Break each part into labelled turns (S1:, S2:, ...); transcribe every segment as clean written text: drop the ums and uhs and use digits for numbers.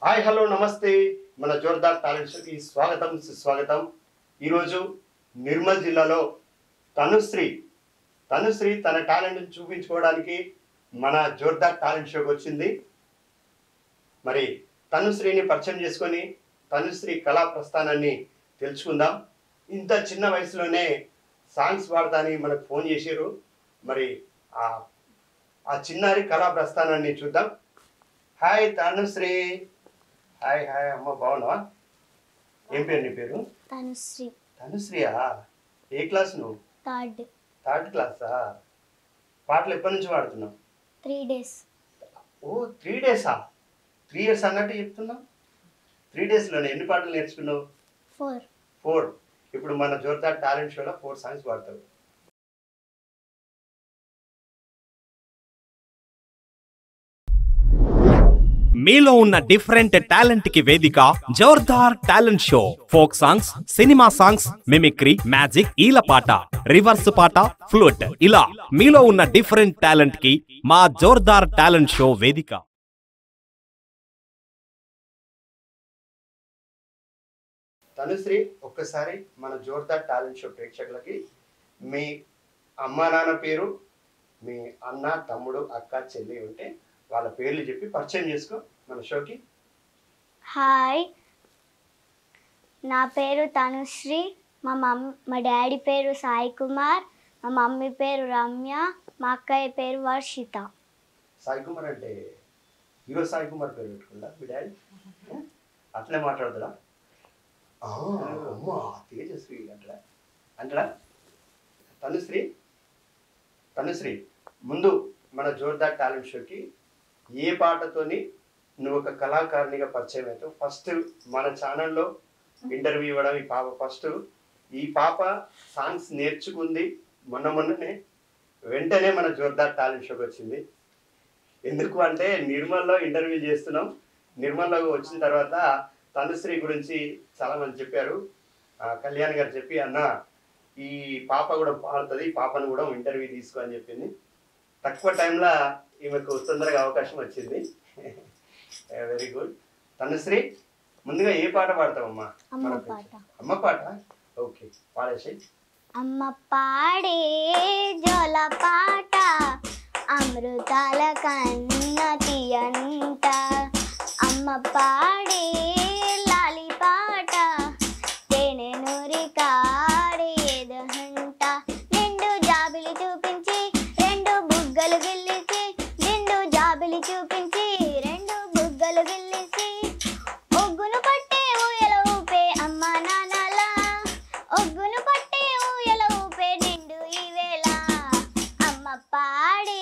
S1: Hi hello నమస్తే మన Jordar talent షోకి స్వాగతం సుస్వాగతం. ఈరోజు నిర్మల్ జిల్లాలో తనుశ్రీ తన టాలెంట్ని చూపించుకోవడానికి మన జోర్దార్ టాలెంట్ షోకి వచ్చింది. మరి తనుశ్రీని పరిచయం చేసుకొని తనుశ్రీ కళా ప్రస్థానాన్ని తెలుసుకుందాం. ఇంత చిన్న వయసులోనే సాంగ్స్ పాడతాని మనకు ఫోన్ చేశారు. మరి ఆ చిన్నారి కళా ప్రస్థానాన్ని చూద్దాం. హాయ్ తనుశ్రీ. హాయ్ హాయ్ అమ్మ, బాగున్నావా? ఏం పేరు నీ పేరు?
S2: తనుశ్రీ.
S1: తనుశ్రీయా? ఏ క్లాస్ నువ్వు? థర్డ్ క్లాసా? పాటలు ఎప్పటి నుంచి పాడుతున్నావు?
S2: 3 days.
S1: ఓ 3 days-ఆ? 3 years అన్నట్టు చెప్తున్నావు. 3 days-లోనే ఎన్ని పాటలు నేర్చుకున్నావు? 4. ఇప్పుడు మన జోర్దార్ టాలెంట్ షోలో 4 సాంగ్స్ పాడతావు.
S3: మీలో ఉన్న డిఫరెంట్ టాలెంట్ కి వేదిక Jordar talent show. Folk songs, cinema songs, mimicry, magic, ఈలపాట, రివర్స్ పాట, ఫ్లూట్, ఇలా మీలో ఉన్న డిఫరెంట్ టాలెంట్ కి మా జోర్దార్ టాలెంట్ షో వేదిక.
S1: తనుశ్రీ, ఒక్కసారి మన జోర్దార్ టాలెంట్ షో ప్రేక్షకులకి మీ అమ్మా నాన్న పేరు, మీ అన్న, తమ్ముడు, అక్క, చెల్లి ఉంటే వాళ్ళ పేర్లు చెప్పి పరిచయం చేసుకో మన షోకి.
S2: హాయ్, నా పేరు తనుశ్రీ. మా డాడీ పేరు సాయి కుమార్, మా మమ్మీ పేరు రమ్య, మా అక్కయ్య పేరు వర్షిత.
S1: సాయి కుమార్ అంటే హీరో సాయి కుమార్ పేరు పెట్టుకుందా మీ డాడీ? అట్లే మాట్లాడుతురా? అమ్మా తేజశ్రీ అంటడా? తనుశ్రీ, ముందు మన జోర్దార్ టాలెంట్ షోకి ఏ పాటతోని నువ్వు ఒక కళాకారునిగా పరిచయం అవుతావు? ఫస్ట్ మన ఛానల్లో ఇంటర్వ్యూ ఇవ్వడం ఈ పాప ఫస్ట్. ఈ పాప సాంగ్స్ నేర్చుకుంది మొన్ననే, వెంటనే మన జోర్దార్ టాలెంట్ షోకి వచ్చింది. ఎందుకు అంటే నిర్మల్లో ఇంటర్వ్యూ చేస్తున్నాం. నిర్మల్లో వచ్చిన తర్వాత తనుశ్రీ గురించి చాలా మంది చెప్పారు. కళ్యాణ్ గారు చెప్పి, అన్న ఈ పాప కూడా పాడుతుంది, పాపను కూడా ఇంటర్వ్యూ తీసుకో అని చెప్పింది. తక్కువ టైంలో ఈమెకు తొందరగా అవకాశం వచ్చింది. Very good. తనుశ్రీ, ముందుగా ఏ పాట పాడతావమ్మా? అమ్మ పాట. ఓకే, పాడేసి.
S2: అమ్మ పాడే జోల పాట అమృతాల కన్న తీయంట, అమ్మ పాడే లాలి పాట తేనె నూరి కాడే ఏదంట, నిండు జాబిలి చూపించి రెండు బుగ్గలు గిల్లిసి, నిండు జాబిలి చూపించి రెండు బుగ్గలు గిల్లిసి, ఒగ్గును పట్టే ఊయల ఊపే అమ్మ నాన్నల, ఒగ్గును పట్టే ఊయల ఊపే నిండు ఈ వేళ, అమ్మ పాడే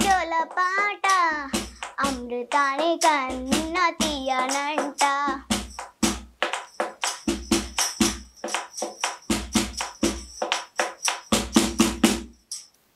S2: జోల పాట అమృతాని కన్న తీయనంట.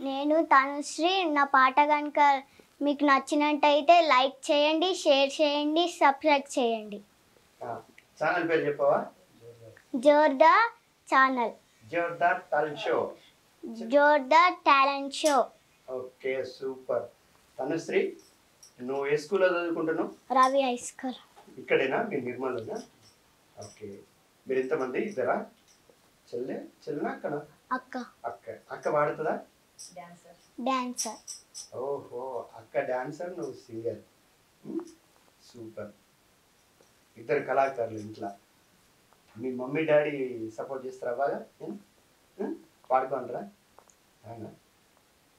S2: నేను తనుశ్రీ. నా పాట కనుక మీకు నచ్చినట్టయితే లైక్ చేయండి, షేర్ చేయండి, సబ్స్క్రైబ్ చేయండి.
S1: ఛానల్ పేరు చెప్పవా?
S2: Jordar channel,
S1: Jordar talent show.
S2: Jordar talent show.
S1: Okay, super. Tanushree, నువ్వు ఏ స్కూల్లో చదువుకుంటున్నావు?
S2: Ravi high school.
S1: ఇక్కడేనా? మీ నిర్మల్లోనా? ఓకే. మీరు ఎంతమంది? ఇద్దరా? చెల్లెనా అక్కనా? అక్క పాడుతుందా?
S2: డాన్సర్.
S1: ఓహో, అక్క డాన్సర్, నువ్వు సింగర్. సూపర్. ఇద్దరు కళాకారులు ఇంట్లో. మీ మమ్మీ డాడీ సపోర్ట్ చేస్తారా బాగా? పాడుకుంటారా? అవునా?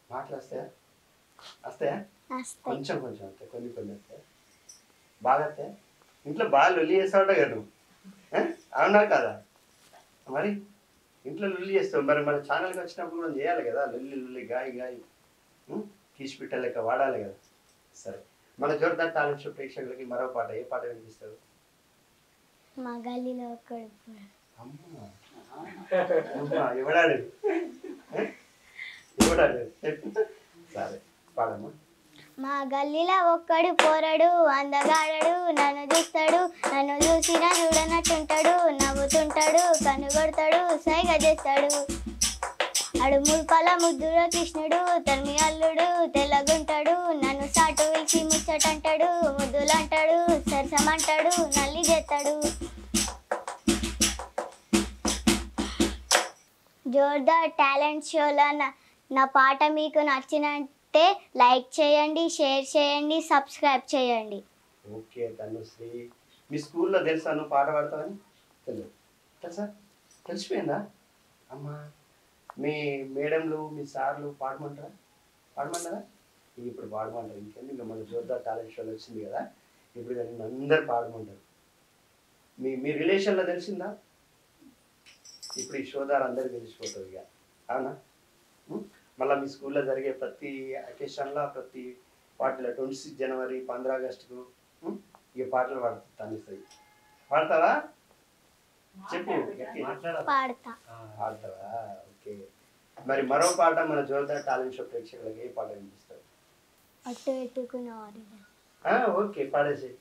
S1: మాటలు వస్తాయా? కొంచెం వస్తాయి, కొన్ని వస్తాయి. బాగా వస్తాయా? ఇంట్లో బాగా లొల్లి చేస్తావుట కదా నువ్వు? అవునా కదా? మరి ఇంట్లో లొల్లి చేస్తావు. మరి మన ఛానల్కి వచ్చినప్పుడు కూడా చేయాలి కదా, లొల్లి గాయి కీసి పిట్ట లెక్క వాడాలి కదా. సరే, మన జోర్దార్ టాలెంట్ షో ప్రేక్షకులకి మరో పాట, ఏ పాట వినిపిస్తుంది?
S2: మా గల్లీలో ఒక్కడు.
S1: ఎవడాడు? సరే, పాడమ్మా.
S2: మా గల్లీలో ఒక్కడు పోరడు, అందగాడడు, నన్ను చూస్తాడు, నన్ను చూసినా చూడనట్టుంటాడు, నవ్వుతుంటాడు, కనుగొడతాడు, సైగ చేస్తాడు. అడు ముల్పల ముద్దుల కృష్ణుడు తల్మి అల్లుడు తెల్లగుంటాడు నన్ను సాటు ఇచ్చి ముచ్చటంటాడు ముద్దులంటాడు సరసమంటాడు నల్లి చేస్తాడు. జోర్దార్ టాలెంట్ షోలో నా పాట మీకు నచ్చినట్టే లైక్ చేయండి, షేర్ చేయండి, సబ్స్క్రైబ్ చేయండి.
S1: ఓకే తనుశ్రీ, మీ స్కూల్లో తెలుసా నువ్వు పాట పాడతావని? తెలియదు. తెలుసా? తెలిసిపోయిందా? అమ్మా మీ మేడంలు మీ సార్లు పాడమంటారా? పాడమంటారా? ఇప్పుడు పాడమంటారు. ఇంకేంది, ఇంకా మన జోర్దార్ టాలెంట్ షోలో వచ్చింది కదా, ఇప్పుడు దాన్ని అందరు పాడమంటారు. మీ రిలేషన్లో తెలిసిందా? ఇప్పుడు ఈ షో ద్వారా అందరికి తెలిసిపోతుంది ఇక, అవునా? మళ్ళీ మీ స్కూల్లో జరిగే ప్రతి అకేషన్లో ప్రతి వాటిలో 26 జనవరి 15 ఆగస్టుకు ఇక పాటలు పాడుతాయి. పాడతావా? చెప్పు.
S2: పాడతా.
S1: పాడతావా? ఓకే. మరి మరో పాట మన జోర్దార్ టాలెంట్ షో ప్రేక్షకులకు ఏ పాట వినిపిస్తారు?
S2: అట్టు ఎత్తుకున్న వారి.
S1: ఓకే, పాడేసి.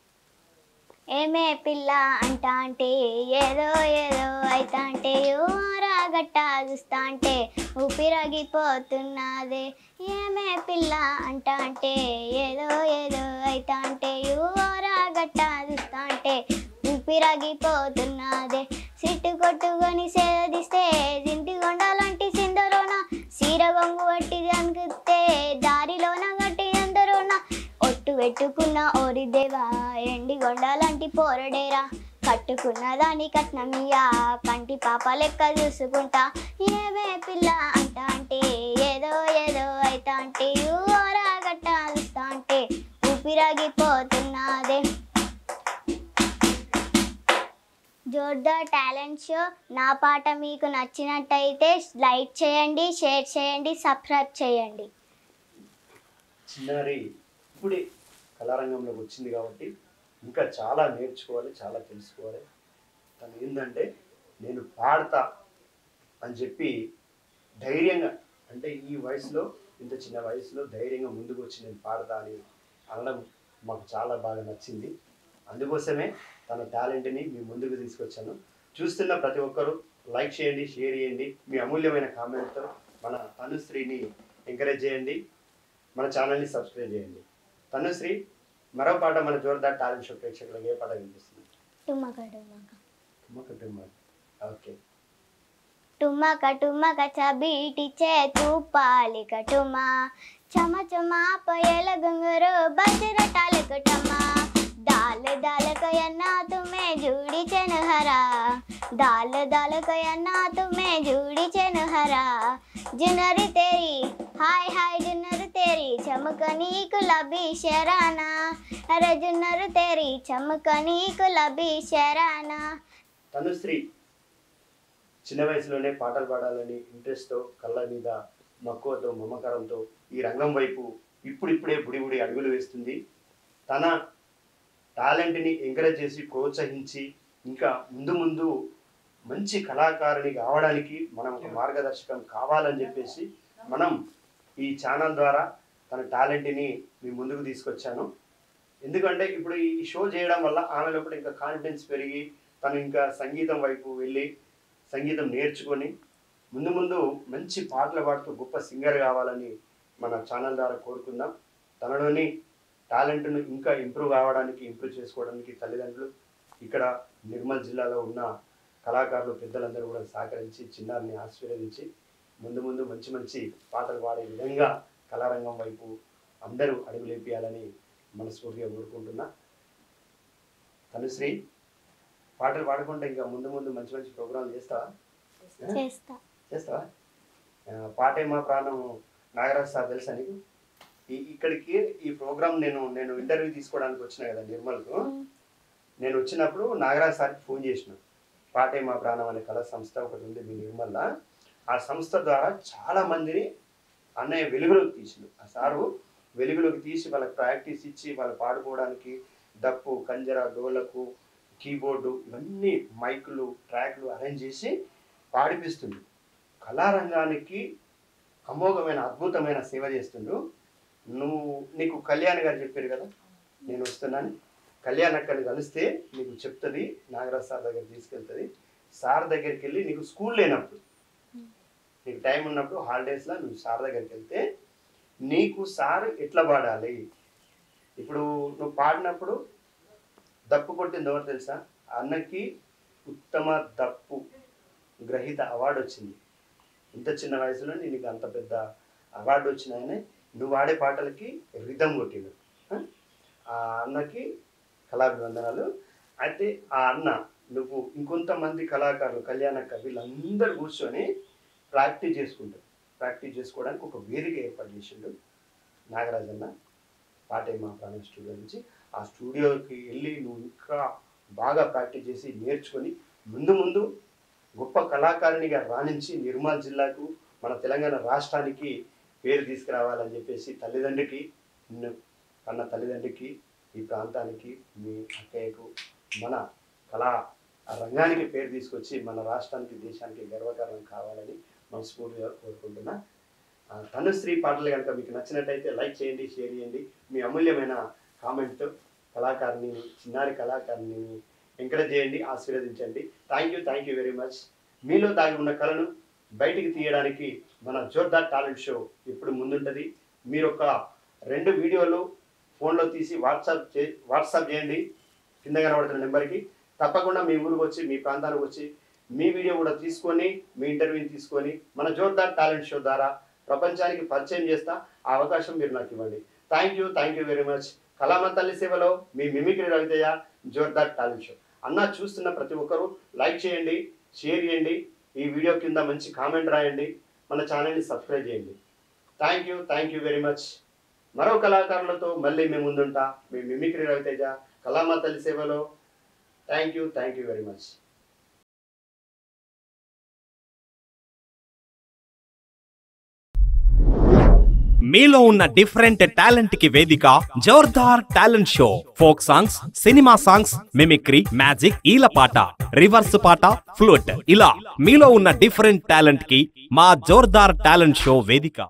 S2: ఏమే పిల్ల అంట అంటే ఏదో ఏదో అయితా అంటే రాగట్ట చూస్తా అంటే ఊపిరాగిపోతున్నదే. ఏమే పిల్ల అంట అంటే ఏదో ఏదో అయితా అంటే రాగట్ట చూస్తా అంటే ఊపిరాగిపోతున్నదే. సిట్టు కొట్టుకొని సేదిస్తే జింటి కొండాలంటి సిందరోన సీర గొంగు వట్టిది అనుకుతే దారిలోన గట్టి ఎందరోన ఒట్టు పెట్టుకున్న ఓరిదేవా ఎండి గొండాలంటి పోరడేరా కట్టుకున్న దాని కట్నమియా కంటి పాప లెక్క చూసుకుంటా. ఏమే పిల్ల అంట అంటే ఏదో ఏదో అయితా అంటే రాగట్ట చూస్తా అంటే ఊపిరాగిపోతున్నదే. జోర్దార్ టాలెంట్ షో నా పాట మీకు నచ్చినట్టయితే లైక్ చేయండి, షేర్ చేయండి, సబ్స్క్రైబ్ చేయండి.
S1: చిన్నారి ఇప్పుడే కళారంగంలోకి వచ్చింది కాబట్టి ఇంకా చాలా నేర్చుకోవాలి, చాలా తెలుసుకోవాలి. తను ఏంటంటే నేను పాడతా అని చెప్పి ధైర్యంగా, అంటే ఈ వయసులో ఇంత చిన్న వయసులో ధైర్యంగా ముందుకు వచ్చి నేను పాడతా అని అనడం మాకు చాలా బాగా నచ్చింది. అందుకోసమే తన టాలెంట్ని మీ ముందుకు తీసుకొచ్చాను. చూస్తున్న ప్రతి ఒక్కరూ లైక్ చేయండి, షేర్ చేయండి, మీ అమూల్యమైన కామెంట్తో మన తనుశ్రీని ఎంకరేజ్ చేయండి, మన ఛానల్ని సబ్స్క్రైబ్ చేయండి. తనుశ్రీ, మరో పాట మన జోర్దార్ టాలెంట్ షో ప్రేక్షకులకు ఏ పాట వినిపిస్తుంది? ఓకే.
S2: టుమక టుమక చబీటి చేతు పాలిక టుమా చమ చమా పయల గంగరు బజర టాలక టమా दाल दाल कयन्ना तुम्हें जूड़ी चनहरा दाल दाल कयन्ना तुम्हें जूड़ी चनहरा जुनरी तेरी हाय हाय जुनर तेरी चमकनी गुलाबी शराना अरे जुनर तेरी चमकनी गुलाबी शराना.
S1: తనుశ్రీ చిన్న వయసులోనే పాటలు పాడాలని ఇంట్రెస్ట్తో, కళ్ళ మీద మక్కువతో, మమకారంతో ఈ రంగం వైపు ఇప్పుడిప్పుడే బుడి అడుగులు వేస్తుంది. తన టాలెంట్ని ఎంకరేజ్ చేసి ప్రోత్సహించి ఇంకా ముందు మంచి కళాకారుని కావడానికి మనం ఒక మార్గదర్శకం కావాలని చెప్పేసి మనం ఈ ఛానల్ ద్వారా తన టాలెంట్ని మీ ముందుకు తీసుకొచ్చాను. ఎందుకంటే ఇప్పుడు ఈ షో చేయడం వల్ల ఆమె లోపల ఇంకా కాన్ఫిడెన్స్ పెరిగి తను ఇంకా సంగీతం వైపు వెళ్ళి సంగీతం నేర్చుకొని ముందు మంచి పాటలు పాడుతూ గొప్ప సింగర్ కావాలని మన ఛానల్ ద్వారా కోరుకుందాం. తనలోని టాలెంట్ను ఇంకా ఇంప్రూవ్ చేసుకోవడానికి తల్లిదండ్రులు, ఇక్కడ నిర్మల్ జిల్లాలో ఉన్న కళాకారులు, పెద్దలందరూ కూడా సహకరించి చిన్నారిని ఆశీర్వదించి ముందు మంచి పాటలు పాడే విధంగా కళారంగం వైపు అందరూ అడుగులేపియాలని మనస్ఫూర్తిగా కోరుకుంటున్నా. తనుశ్రీ, పాటలు పాడకుండా ఇంకా ముందు మంచి ప్రోగ్రాంలు చేస్తావా? పాటే మా ప్రాణం నాగరాజ్ సార్ తెలుసా నీకు? ఇక్కడికి ఈ ప్రోగ్రామ్ నేను ఇంటర్వ్యూ తీసుకోవడానికి వచ్చిన కదా నిర్మల్కు. నేను వచ్చినప్పుడు నాగరాజ్ సార్కి ఫోన్ చేసిన. పాటే మా ప్రాణం అనే కళా సంస్థ ఒకటి ఉంది మీ నిర్మల్లో. ఆ సంస్థ ద్వారా చాలా మందిని అన్నయ్య వెలుగులోకి తీసిండు. ఆ సారు వెలుగులోకి తీసి వాళ్ళకి ప్రాక్టీస్ ఇచ్చి వాళ్ళు పాడుకోవడానికి దప్పు, కంజర, డోలకు, కీబోర్డు ఇవన్నీ మైకులు, ట్రాక్లు అరేంజ్ చేసి పాడిపిస్తుండు. కళారంగానికి అమోఘమైన అద్భుతమైన సేవ చేస్తుండు. నీకు కళ్యాణ్ గారు చెప్పారు కదా నేను వస్తున్నాను, కళ్యాణ్ అక్కడిని కలిస్తే నీకు చెప్తుంది, నాగరాజ్ సార్ దగ్గర తీసుకెళ్తుంది. సార్ దగ్గరికి వెళ్ళి నీకు స్కూల్ లేనప్పుడు నీకు టైం ఉన్నప్పుడు హాలిడేస్లో నువ్వు సార్ దగ్గరికి వెళ్తే నీకు సార్ ఎట్లా పాడాలి. ఇప్పుడు నువ్వు పాడినప్పుడు దప్పు కొట్టింది ఎవరు తెలుసా? అన్నకి ఉత్తమ దప్పు గ్రహీత అవార్డు వచ్చింది. ఇంత చిన్న వయసులో నీకు అంత పెద్ద అవార్డు వచ్చినాయనే నువ్వు వాడే పాటలకి రిధం కొట్టిండు. ఆ అన్నకి కళాభివందనాలు. అయితే ఆ అన్న నువ్వు ఇంకొంతమంది కళాకారులు కళ్యాణక్క వీళ్ళందరూ కూర్చొని ప్రాక్టీస్ చేసుకుంటారు. ప్రాక్టీస్ చేసుకోవడానికి ఒక వేదిక ఏర్పాటు చేసిండు నాగరాజన్న పాటే మా ప్రాణ స్టూడియో నుంచి. ఆ స్టూడియోకి వెళ్ళి నువ్వు ఇంకా బాగా ప్రాక్టీస్ చేసి నేర్చుకొని ముందు ముందు గొప్ప కళాకారునిగా రాణించి నిర్మల్ జిల్లాకు మన తెలంగాణ రాష్ట్రానికి పేరు తీసుకురావాలని చెప్పేసి తల్లిదండ్రికి నిన్ను కన్న తల్లిదండ్రికి ఈ ప్రాంతానికి మీ అక్కయ్యకు మన కళా రంగానికి పేరు తీసుకొచ్చి మన రాష్ట్రానికి దేశానికి గర్వకారణం కావాలని మనస్ఫూర్తిగా కోరుకుంటున్నా. తనుశ్రీ పాటలు కనుక మీకు నచ్చినట్టయితే లైక్ చేయండి, షేర్ చేయండి. మీ అమూల్యమైన కామెంట్తో కళాకారుని చిన్నారి కళాకారుని ఎంకరేజ్ చేయండి, ఆశీర్వదించండి. Thank you very much. మీలో దాగి ఉన్న కళను బయటికి తీయడానికి మన జోర్దార్ టాలెంట్ షో ఎప్పుడు ముందుంటుంది. మీరు ఒక 2 వీడియోలు ఫోన్లో తీసి వాట్సాప్ చేయండి కింద కనబడుతున్న నెంబర్కి. తప్పకుండా మీ ఊరికి వచ్చి మీ ప్రాంతానికి వచ్చి మీ వీడియో కూడా తీసుకొని మీ ఇంటర్వ్యూని తీసుకొని మన జోర్దార్ టాలెంట్ షో ద్వారా ప్రపంచానికి పరిచయం చేస్తా. ఆ అవకాశం మీరు నాకు ఇవ్వండి. Thank you very much. కళామ తల్లి సేవలో మీ mimicry Raviteja, Jordar talent show. అన్న చూస్తున్న ప్రతి ఒక్కరూ లైక్ చేయండి, షేర్ చేయండి, ఈ వీడియో కింద మంచి కామెంట్ రాయండి, మన ఛానల్ని సబ్స్క్రైబ్ చేయండి. Thank you very much. మరో కళాకారులతో మళ్ళీ మేము ముందుంటా. మీ మిమిక్రీ రవితేజ, కళామ తల్లి సేవలో. Thank you very much.
S3: మీలో ఉన్న డిఫరెంట్ టాలెంట్ కి వేదిక Jordar talent show. Folk songs, cinema songs, mimicry, magic, ఈలపాట, రివర్స్ పాట, ఫ్లూట్ ఇలా మీలో ఉన్న డిఫరెంట్ టాలెంట్ కి మా జోర్దార్ టాలెంట్ షో వేదిక.